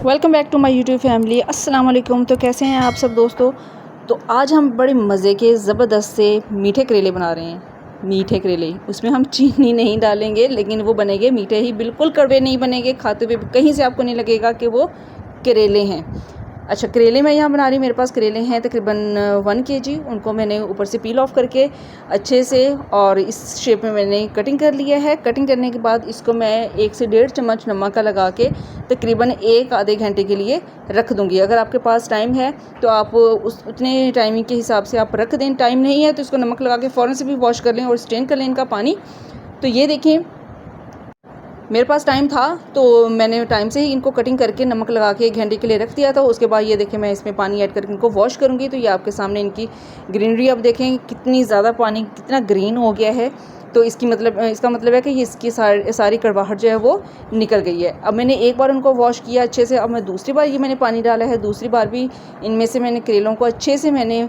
Welcome back to my YouTube family. अस्सलाम वालेकुम। तो कैसे हैं आप सब दोस्तों। तो आज हम बड़े मज़े के ज़बरदस्त से मीठे करेले बना रहे हैं। मीठे करेले, उसमें हम चीनी नहीं डालेंगे, लेकिन वो बनेंगे मीठे ही, बिल्कुल कड़वे नहीं बनेंगे। खाते हुए कहीं से आपको नहीं लगेगा कि वो करेले हैं। अच्छा, करेले मैं यहाँ बना रही हूँ। मेरे पास करेले हैं तकरीबन 1 kg। उनको मैंने ऊपर से पील ऑफ करके अच्छे से और इस शेप में मैंने कटिंग कर लिया है। कटिंग करने के बाद इसको मैं 1 से 1.5 चम्मच नमक का लगा के तकरीबन 1 आधे घंटे के लिए रख दूँगी। अगर आपके पास टाइम है तो आप उतने टाइमिंग के हिसाब से आप रख दें। टाइम नहीं है तो इसको नमक लगा के फ़ौरन से भी वॉश कर लें और स्ट्रेन कर लें इनका पानी। तो ये देखें, मेरे पास टाइम था तो मैंने टाइम से ही इनको कटिंग करके नमक लगा के 1 घंटे के लिए रख दिया था। उसके बाद ये देखें, मैं इसमें पानी ऐड करके इनको वॉश करूँगी। तो ये आपके सामने इनकी ग्रीनरी अब देखें कितनी ज़्यादा, पानी कितना ग्रीन हो गया है। तो इसका मतलब है कि इसकी सारी कड़वाहट जो है वो निकल गई है। अब मैंने एक बार उनको वॉश किया अच्छे से। अब मैं दूसरी बार ये मैंने पानी डाला है। दूसरी बार भी इनमें से मैंने करेलों को अच्छे से मैंने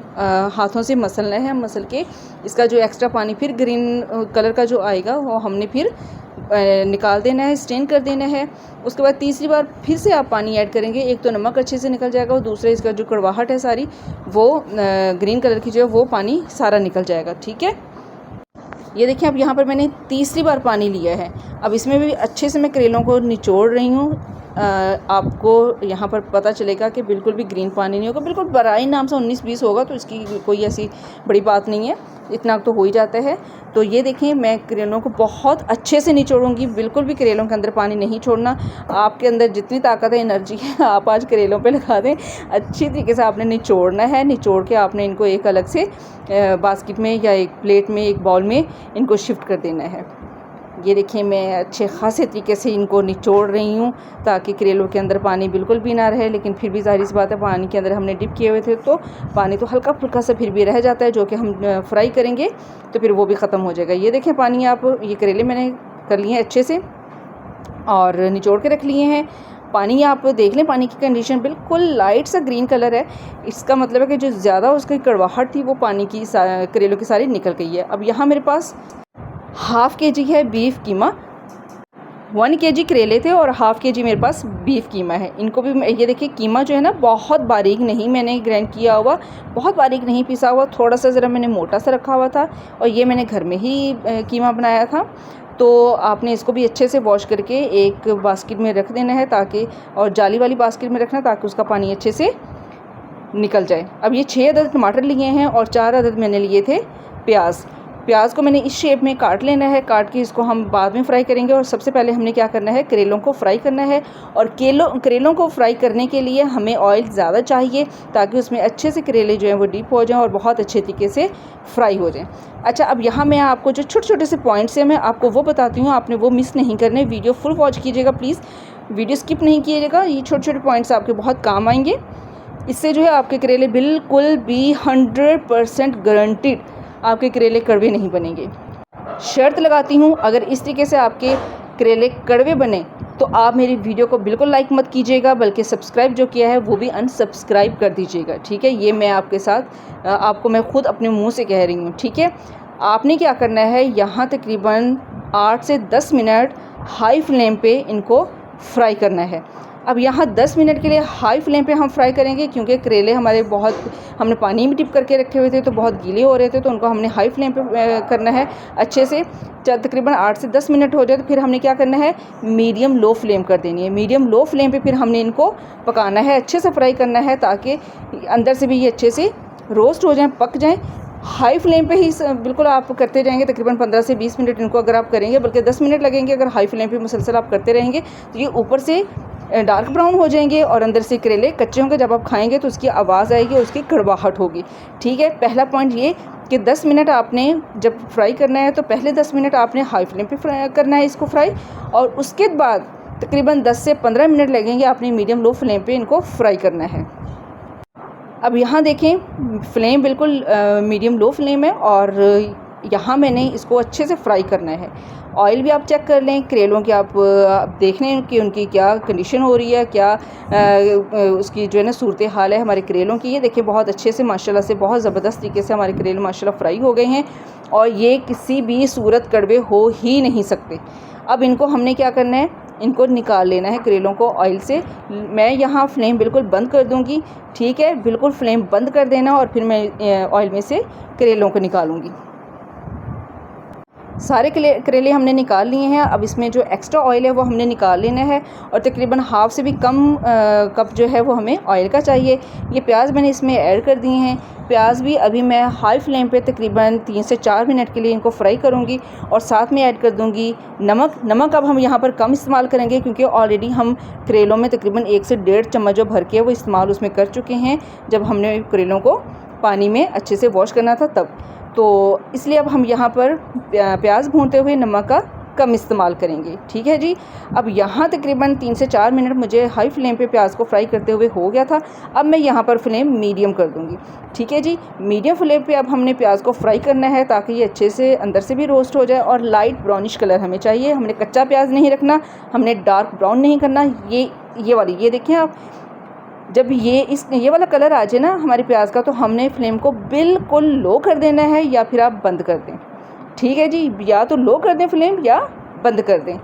हाथों से मसलना है। मसल के इसका जो एक्स्ट्रा पानी फिर ग्रीन कलर का जो आएगा वो हमने फिर निकाल देना है, स्ट्रेन कर देना है। उसके बाद तीसरी बार फिर से आप पानी ऐड करेंगे। एक तो नमक अच्छे से निकल जाएगा और दूसरा इसका जो कड़वाहट है सारी वो ग्रीन कलर की जो है वो पानी सारा निकल जाएगा। ठीक है, ये देखिए अब यहाँ पर मैंने तीसरी बार पानी लिया है। अब इसमें भी अच्छे से मैं करेलों को निचोड़ रही हूँ। आपको यहाँ पर पता चलेगा कि बिल्कुल भी ग्रीन पानी नहीं होगा, बिल्कुल बराई नाम से 19-20 होगा। तो इसकी कोई ऐसी बड़ी बात नहीं है, इतना तो हो ही जाता है। तो ये देखें, मैं करेलों को बहुत अच्छे से निचोड़ूंगी। बिल्कुल भी करेलों के अंदर पानी नहीं छोड़ना। आपके अंदर जितनी ताकत है, एनर्जी है, आप आज करेलों पे लगा दें। अच्छी तरीके से आपने निचोड़ना है। निचोड़ के आपने इनको एक अलग से बास्केट में या एक प्लेट में, एक बाउल में इनको शिफ्ट कर देना है। ये देखिए, मैं अच्छे खासे तरीके से इनको निचोड़ रही हूँ ताकि करेलों के अंदर पानी बिल्कुल भी ना रहे। लेकिन फिर भी ज़ाहिर सी बात है, पानी के अंदर हमने डिप किए हुए थे तो पानी तो हल्का फुल्का सा फिर भी रह जाता है, जो कि हम फ्राई करेंगे तो फिर वो भी ख़त्म हो जाएगा। ये देखें, पानी आप ये करेले मैंने कर लिए हैं अच्छे से और निचोड़ के रख लिए हैं। पानी आप देख लें, पानी की कंडीशन बिल्कुल लाइट सा ग्रीन कलर है। इसका मतलब है कि जो ज़्यादा उसकी कड़वाहट थी वो पानी की करेलों की सारी निकल गई है। अब यहाँ मेरे पास 1/2 kg है बीफ कीमा। 1 kg करेले थे और 1/2 kg मेरे पास बीफ कीमा है। इनको भी ये देखिए, कीमा जो है ना बहुत बारीक नहीं मैंने ग्राइंड किया हुआ, बहुत बारीक नहीं पिसा हुआ, थोड़ा सा ज़रा मैंने मोटा सा रखा हुआ था। और ये मैंने घर में ही कीमा बनाया था। तो आपने इसको भी अच्छे से वॉश करके एक बास्केट में रख देना है, ताकि, और जाली वाली बास्केट में रखना ताकि उसका पानी अच्छे से निकल जाए। अब ये 6 अदद टमाटर लिए हैं और 4 अदद मैंने लिए थे प्याज। प्याज को मैंने इस शेप में काट लेना है। काट के इसको हम बाद में फ्राई करेंगे। और सबसे पहले हमने क्या करना है, करेलों को फ्राई करना है। और करेलों को फ्राई करने के लिए हमें ऑयल ज़्यादा चाहिए ताकि उसमें अच्छे से करेले जो हैं वो डीप हो जाएं और बहुत अच्छे तरीके से फ्राई हो जाएं। अच्छा, अब यहाँ मैं आपको जो छोटे छोटे से पॉइंट्स हैं मैं आपको वो बताती हूँ, आपने वो मिस नहीं करने। वीडियो फुल वॉच कीजिएगा प्लीज़, वीडियो स्किप नहीं कीजिएगा। ये छोटे छोटे पॉइंट्स आपके बहुत काम आएंगे। इससे जो है आपके करेले बिल्कुल भी 100% गारंटीड आपके करेले कड़वे नहीं बनेंगे। शर्त लगाती हूँ, अगर इस तरीके से आपके करेले कड़वे बने तो आप मेरी वीडियो को बिल्कुल लाइक मत कीजिएगा, बल्कि सब्सक्राइब जो किया है वो भी अनसब्सक्राइब कर दीजिएगा। ठीक है, ये मैं आपके साथ आपको मैं खुद अपने मुंह से कह रही हूँ। ठीक है, आपने क्या करना है, यहाँ तकरीबन 8 से 10 मिनट हाई फ्लेम पे इनको फ्राई करना है। अब यहाँ 10 मिनट के लिए हाई फ्लेम पे हम फ्राई करेंगे, क्योंकि करेले हमारे बहुत, हमने पानी में डिप करके रखे हुए थे तो बहुत गीले हो रहे थे, तो उनको हमने हाई फ्लेम पे करना है अच्छे से। तकरीबन 8 से 10 मिनट हो जाए तो फिर हमने क्या करना है, मीडियम लो फ्लेम कर देनी है। मीडियम लो फ्लेम पे फिर हमने इनको पकाना है, अच्छे से फ्राई करना है ताकि अंदर से भी ये अच्छे से रोस्ट हो जाएँ, पक जाएँ। हाई फ्लेम पे ही बिल्कुल आप करते जाएंगे, तकरीबन 15 से 20 मिनट इनको अगर आप करेंगे, बल्कि 10 मिनट लगेंगे अगर हाई फ्लेम पे मुसलसल आप करते रहेंगे, तो ये ऊपर से डार्क ब्राउन हो जाएंगे और अंदर से करेले कच्चे होंगे। जब आप खाएंगे तो उसकी आवाज़ आएगी, उसकी कड़वाहट होगी। ठीक है, पहला पॉइंट ये कि 10 मिनट आपने जब फ्राई करना है तो पहले 10 मिनट आपने हाई फ्लेम पे फ्राई करना है इसको फ्राई, और उसके बाद तकरीबन 10 से 15 मिनट लगेंगे आपने मीडियम लो फ्लेम पे इनको फ्राई करना है। अब यहाँ देखें, फ्लेम बिल्कुल मीडियम लो फ्लेम है और यहाँ मैंने इसको अच्छे से फ्राई करना है। ऑयल भी आप चेक कर लें करेलों की, आप देख लें कि उनकी क्या कंडीशन हो रही है, क्या उसकी जो है ना सूरत हाल है हमारे करेलों की। ये देखिए, बहुत अच्छे से माशाल्लाह से, बहुत ज़बरदस्त तरीके से हमारे करेले माशाल्लाह फ्राई हो गए हैं और ये किसी भी सूरत कड़वे हो ही नहीं सकते। अब इनको हमने क्या करना है, इनको निकाल लेना है करेलों को ऑयल से। मैं यहाँ फ्लेम बिल्कुल बंद कर दूँगी, ठीक है, बिल्कुल फ्लेम बंद कर देना और फिर मैं ऑयल में से करेलों को निकालूँगी। सारे करेले हमने निकाल लिए हैं। अब इसमें जो एक्स्ट्रा ऑयल है वो हमने निकाल लेना है और तकरीबन हाफ़ से भी कम कप जो है वो हमें ऑयल का चाहिए। ये प्याज मैंने इसमें ऐड कर दिए हैं। प्याज भी अभी मैं हाई फ्लेम पे तकरीबन 3 से 4 मिनट के लिए इनको फ्राई करूँगी और साथ में ऐड कर दूँगी नमक अब हम यहाँ पर कम इस्तेमाल करेंगे क्योंकि ऑलरेडी हम करेलों में तकरीबन 1 से 1.5 चम्मच जो भर के वो इस्तेमाल उसमें कर चुके हैं जब हमने करेलों को पानी में अच्छे से वॉश करना था तब। तो इसलिए अब हम यहाँ पर प्याज भूनते हुए नमक का कम इस्तेमाल करेंगे, ठीक है जी। अब यहाँ तकरीबन 3 से 4 मिनट मुझे हाई फ्लेम पे प्याज को फ्राई करते हुए हो गया था। अब मैं यहाँ पर फ्लेम मीडियम कर दूँगी, ठीक है जी। मीडियम फ्लेम पे अब हमने प्याज को फ्राई करना है ताकि ये अच्छे से अंदर से भी रोस्ट हो जाए और लाइट ब्राउनिश कलर हमें चाहिए। हमने कच्चा प्याज नहीं रखना, हमने डार्क ब्राउन नहीं करना। ये देखिए आप, जब ये वाला कलर आ जाए ना हमारे प्याज का तो हमने फ्लेम को बिल्कुल लो कर देना है या फिर आप बंद कर दें, ठीक है जी। या तो लो कर दें फ्लेम या बंद कर दें,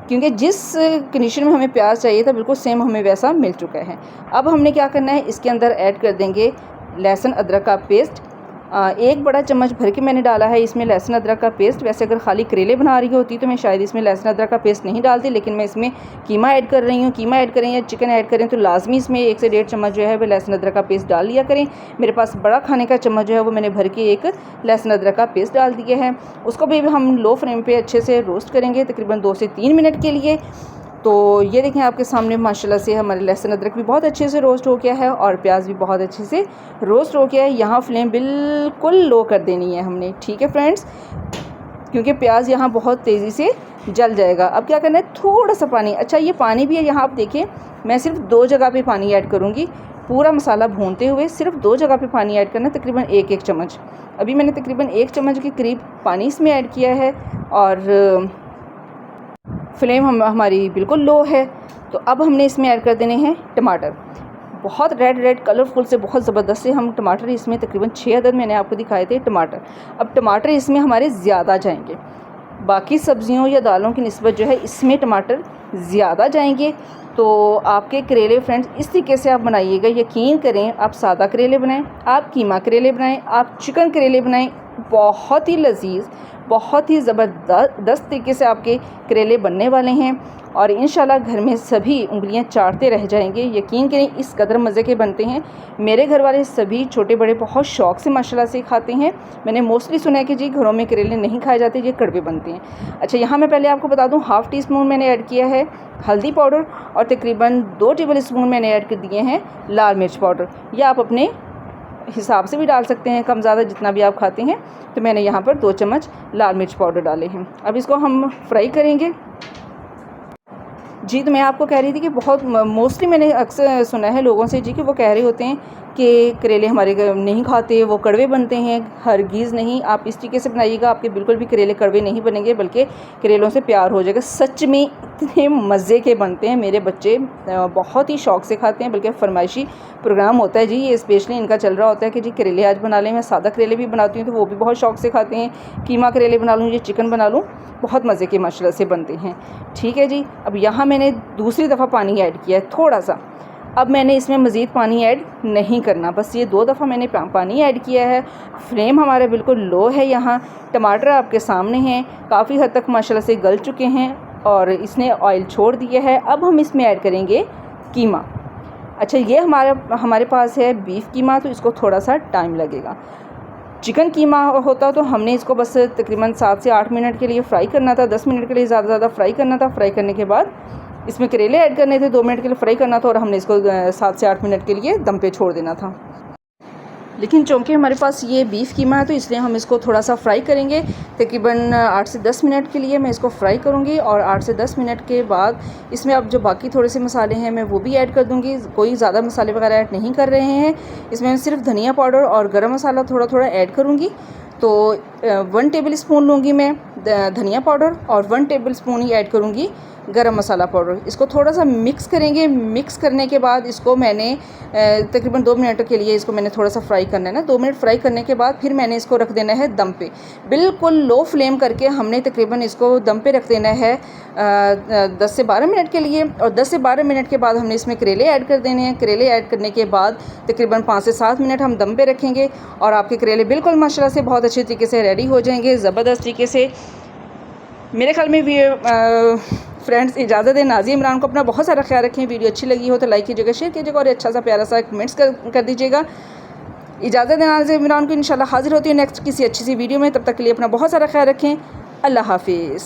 क्योंकि जिस कंडीशन में हमें प्याज चाहिए था बिल्कुल सेम हमें वैसा मिल चुका है। अब हमने क्या करना है, इसके अंदर ऐड कर देंगे लहसुन अदरक का पेस्ट। 1 बड़ा चम्मच भर के मैंने डाला है इसमें लहसुन अदरक का पेस्ट। वैसे अगर खाली करेले बना रही होती तो मैं शायद इसमें लहसुन अदरक का पेस्ट नहीं डालती, लेकिन मैं इसमें कीमा ऐड कर रही हूँ। कीमा ऐड करें या चिकन ऐड करें तो लाजमी इसमें 1 से 1.5 चम्मच जो है वो लहसुन अदरक का पेस्ट डाल लिया करें। मेरे पास बड़ा खाने का चम्मच जो है वो मैंने भर के 1 लहसुन अदरक का पेस्ट डाल दिया है। उसको भी हम लो फ्लेम पर अच्छे से रोस्ट करेंगे तकरीबन 2 से 3 मिनट के लिए। तो ये देखें आपके सामने माशाल्लाह से हमारे लहसुन अदरक भी बहुत अच्छे से रोस्ट हो गया है और प्याज भी बहुत अच्छे से रोस्ट हो गया है। यहाँ फ्लेम बिल्कुल लो कर देनी है हमने, ठीक है फ्रेंड्स, क्योंकि प्याज यहाँ बहुत तेज़ी से जल जाएगा। अब क्या करना है, थोड़ा सा पानी, अच्छा ये पानी भी है यहाँ आप देखें, मैं सिर्फ 2 जगह पे पानी ऐड करूँगी। पूरा मसाला भूनते हुए सिर्फ 2 जगह पे पानी ऐड करना, तकरीबन 1-1 चम्मच। अभी मैंने तकरीबन 1 चम्मच के करीब पानी इसमें ऐड किया है और फ्लेम हमारी बिल्कुल लो है। तो अब हमने इसमें ऐड कर देने हैं टमाटर। बहुत रेड कलरफुल से बहुत ज़बरदस्त से हम टमाटर इसमें तकरीबन 6 अदद मैंने आपको दिखाए थे टमाटर। अब टमाटर इसमें हमारे ज़्यादा जाएंगे, बाकी सब्जियों या दालों की निस्बत जो है इसमें टमाटर ज़्यादा जाएंगे। तो आपके करेले फ्रेंड्स इस तरीके से आप बनाइएगा, यकीन करें आप सादा करेले बनाएं, आप कीमा करेले बनाएं, आप चिकन करेले बनाएं, बहुत ही लजीज, बहुत ही ज़बरदस्त तरीके से आपके करेले बनने वाले हैं और इंशाल्लाह घर में सभी उंगलियां चाटते रह जाएंगे। यकीन करें इस कदर मज़े के बनते हैं। मेरे घर वाले सभी छोटे बड़े बहुत शौक़ से माशाल्लाह से खाते हैं। मैंने मोस्टली सुना है कि जी घरों में करेले नहीं खाए जाते, ये कड़वे बनते हैं। अच्छा, यहाँ मैं पहले आपको बता दूँ, हाफ़ टी स्पून मैंने ऐड किया है हल्दी पाउडर और तकरीबन 2 टेबल स्पून मैंने ऐड कर दिए हैं लाल मिर्च पाउडर। या आप अपने हिसाब से भी डाल सकते हैं, कम ज़्यादा जितना भी आप खाते हैं। तो मैंने यहाँ पर 2 चम्मच लाल मिर्च पाउडर डाले हैं। अब इसको हम फ्राई करेंगे जी। तो मैं आपको कह रही थी कि बहुत मोस्टली मैंने अक्सर सुना है लोगों से जी कि वो कह रहे होते हैं कि करेले हमारे नहीं खाते, वो कड़वे बनते हैं। हरगिज़ नहीं, आप इस तरीके से बनाइएगा, आपके बिल्कुल भी करेले कड़वे नहीं बनेंगे, बल्कि करेलों से प्यार हो जाएगा। सच में इतने मज़े के बनते हैं, मेरे बच्चे बहुत ही शौक़ से खाते हैं, बल्कि फरमाइशी प्रोग्राम होता है जी, ये स्पेशली इनका चल रहा होता है कि जी करेले आज बना लें। मैं सादा करेले भी बनाती हूँ तो वो भी बहुत शौक़ से खाते हैं। कीमा करेले बना लूँ या चिकन बना लूँ, बहुत मज़े के माशाल्लाह से बनते हैं, ठीक है जी। अब यहाँ मैंने दूसरी दफ़ा पानी ऐड किया है थोड़ा सा। अब मैंने इसमें मज़ीद पानी ऐड नहीं करना, बस ये 2 दफ़ा मैंने पानी ऐड किया है। फ्लेम हमारा बिल्कुल लो है। यहाँ टमाटर आपके सामने हैं, काफ़ी हद तक माशाल्लाह से गल चुके हैं और इसने ऑयल छोड़ दिया है। अब हम इसमें ऐड करेंगे कीमा। अच्छा, ये हमारे पास है बीफ कीमा, तो इसको थोड़ा सा टाइम लगेगा। चिकन कीमा होता तो हमने इसको बस तकरीबन 7 से 8 मिनट के लिए फ्राई करना था, 10 मिनट के लिए ज़्यादा फ्राई करना था। फ्राई करने के बाद इसमें करेले ऐड करने थे, 2 मिनट के लिए फ्राई करना था और हमने इसको 7 से 8 मिनट के लिए दम पे छोड़ देना था। लेकिन चूँकि हमारे पास ये बीफ कीमा है तो इसलिए हम इसको थोड़ा सा फ्राई करेंगे। तकरीबन 8 से 10 मिनट के लिए मैं इसको फ्राई करूँगी और 8 से 10 मिनट के बाद इसमें अब जो बाकी थोड़े से मसाले हैं मैं वो भी ऐड कर दूँगी। कोई ज़्यादा मसाले वगैरह ऐड नहीं कर रहे हैं इसमें, मैं सिर्फ धनिया पाउडर और गरम मसाला थोड़ा ऐड करूँगी। तो 1 टेबल स्पून लूँगी मैं धनिया पाउडर और 1 टेबल स्पून ही ऐड करूँगी गरम मसाला पाउडर। इसको थोड़ा सा मिक्स करेंगे। मिक्स करने के बाद इसको मैंने तकरीबन 2 मिनट के लिए इसको मैंने थोड़ा सा फ्राई करना है ना। 2 मिनट फ्राई करने के बाद फिर मैंने इसको रख देना है दम पे। बिल्कुल लो फ्लेम करके हमने तकरीबन इसको दम पे रख देना है 10 से 12 मिनट के लिए। और 10 से 12 मिनट के बाद हमने इसमें करेले ऐड कर देने हैं। करेले ऐड करने के बाद तकरीबन 5 से 7 मिनट हम दम पे रखेंगे और आपके करेले बिल्कुल माशाल्लाह से बहुत अच्छे तरीके से रेडी हो जाएंगे, ज़बरदस्त तरीके से। मेरे ख्याल में भी फ्रेंड्स इजाज़त दें। नाज़िया इमरान को अपना बहुत सारा ख्याल रखें। वीडियो अच्छी लगी हो तो लाइक कीजिएगा, शेयर कीजिएगा और अच्छा सा प्यारा सा कमेंट्स कर दीजिएगा। इजाज़त दें नाज़िया इमरान को। इंशाल्लाह हाज़िर होती है नेक्स्ट किसी अच्छी सी वीडियो में। तब तक के लिए अपना बहुत सारा ख्याल रखें। अल्लाह हाफ़िज़।